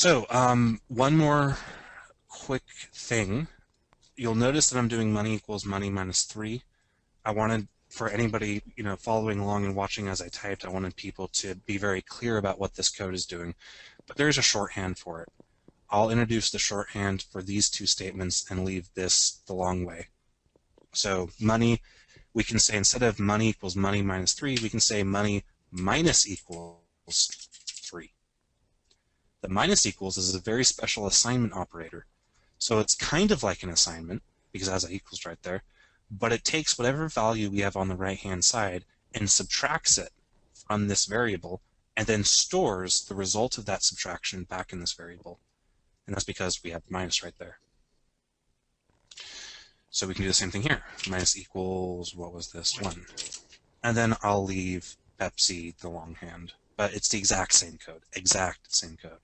So, one more quick thing. You'll notice that I'm doing money equals money minus 3. I wanted, for anybody following along and watching as I typed, I wanted people to be very clear about what this code is doing. But there's a shorthand for it. I'll introduce the shorthand for these two statements and leave this the long way. So money, we can say instead of money equals money minus 3, we can say money minus equals 3. The minus equals is a very special assignment operator. So it's kind of like an assignment, because it has an equals right there, but it takes whatever value we have on the right-hand side and subtracts it from this variable, and then stores the result of that subtraction back in this variable. And that's because we have minus right there. So we can do the same thing here. Minus equals, what was this? 1. And then I'll leave Pepsi the longhand. But it's the exact same code. Exact same code.